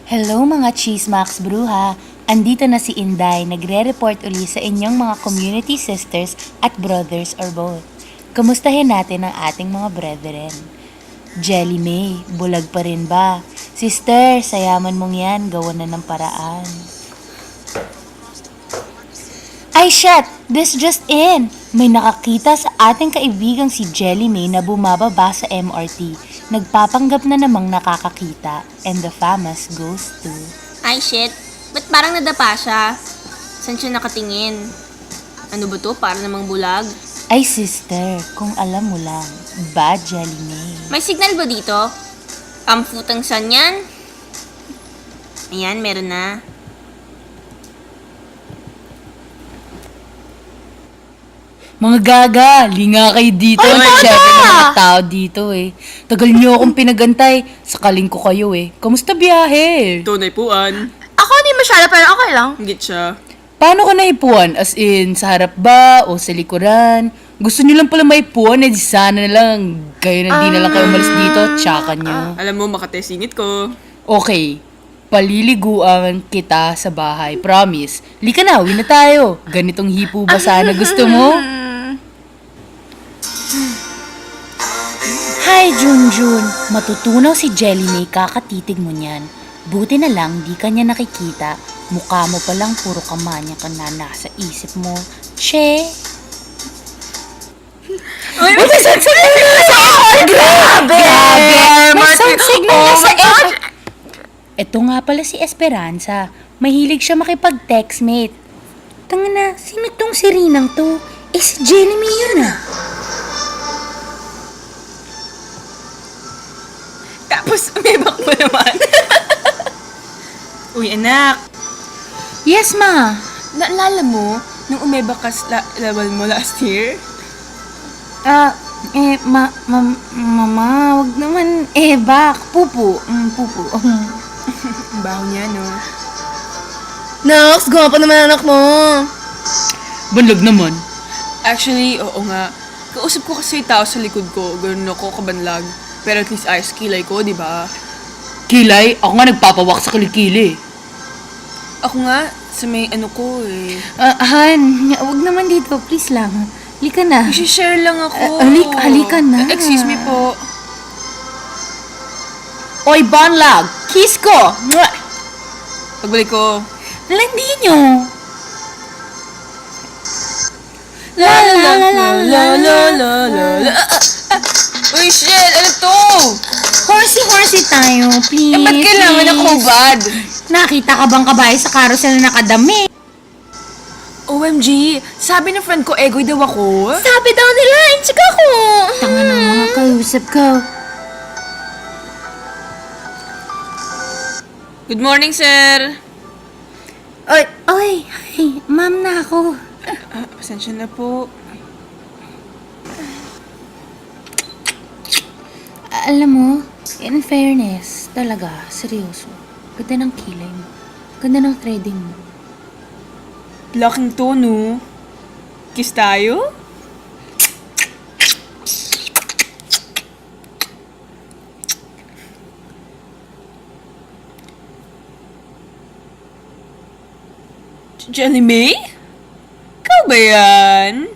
Hello mga Cheesemax Bruha! Andito na si Inday, nagre-report uli sa inyong mga community sisters at brothers or both. Kumustahin natin ang ating mga brethren. Jelly May, bulag pa rin ba? Sister, sayaman mong yan, gawa na ng paraan. Ay shit! This just in! May nakakita sa ating kaibigang si Jelly May na bumababa sa MRT. Nagpapanggap na namang nakakakita. And the famous goes to... Ay, shit. Ba't parang nadapa siya? Saan siya nakatingin? Ano ba to? Para namang bulag? Ay sister, kung alam mo lang, bad Jelly May. May signal ba dito? Futang san yan? Ayan, meron na. Mga gaga, linga kayo dito. Siyempre mga tao dito eh. Tagal niyo akong pinagantay. Sakaling ko kayo eh. Kamusta biyahe? Tunay puan. Ako hindi masyado pero okay lang. Higit siya. Paano ka naipuan? As in, sa harap ba o sa likuran? Gusto niyo lang pala maipuan, eh di sana na lang. Kayo na di na lang kayo umalis dito. Tsaka niyo. Alam mo, makatesingit ko. Okay, paliliguan kita sa bahay. Promise. Lika na, uwi na tayo. Ganitong hipo ba sana gusto mo? Hi, Junjun. Matutunaw si Jelly May kakatitig mo niyan. Buti na lang di ka niya nakikita. Mukha mo palang puro kamanya ka na nasa isip mo. Che? Uy, May sunsignal na sa Grabe! May sunsignal na sa Ito nga pala si Esperanza. Mahilig siya makipag-textmate. Tanga na, sino tong si Rinang to? Eh si Jelly May yun ah. Tapos, umibak mo naman. Uy, anak. Yes, ma. Naalala mo, nung umibak ka sa level mo last year? Mama, wag naman, bak, pupu. Ang baho niya, no? Nox, gumawa pa naman anak mo. Banlag naman. Actually, oo nga. Kausap ko kasi tao sa likod ko. Ganun ako kabanlag. Pero at least ayos kilay ko, di ba? Kilay, ako nga nagpapawak sa kilikili. Ako nga, sa may ano ko eh. Han, wag naman dito, please lang. Halika na. I-share lang ako. Halika na. Excuse me po. Oy, banlag, kiss ko. Mwah! Pagbalik ko. Landi nyo. La la la la la la la la la. Uy, shit! Ano to? Horsey tayo, please. Eh, ba't kailangan please. ako bad? Nakita ka bang kabahay sa carousel na nakadami? OMG! Sabi ng friend ko, egoy daw ako. Sabi daw nila, insik ako. Tanga ng mga kausap ko. Good morning, sir! Oy, ma'am na ako. Pasensya na po. Alam mo, in fairness, talaga, seryoso. Ganda ng kilay mo. Ganda ng threading mo. Laking to, no? Kiss tayo? Jelly May? Ikaw ba yan?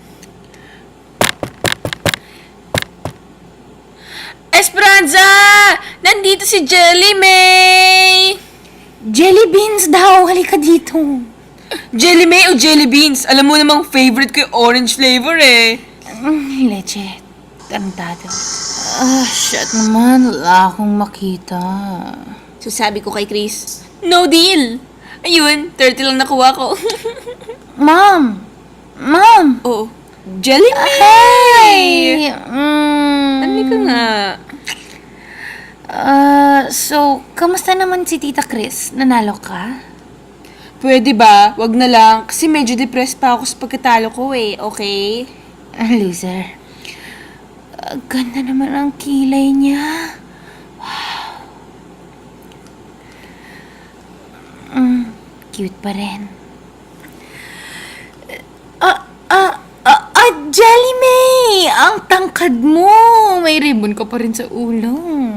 Esperanza! Nandito si Jelly May! Jelly beans daw, halika dito. Jelly May o Jelly Beans? Alam mo namang favorite ko yung orange flavor eh. Leche, tarantado. Shit naman, wala akong makita. So sabi ko kay Chris, No deal! Ayun, 30 lang nakuha ko. Ma'am! Oo. Jelly May! Hey! Ano ka nga? So, kamusta naman si Tita Chris? Nanalo ka? Pwede ba? Wag na lang. Kasi medyo depressed pa ako sa pagkatalo ko eh. Okay? Loser. Ganda naman ang kilay niya. Cute pa rin. Jelly May! Ang tangkad mo! May ribbon ka pa rin sa ulo.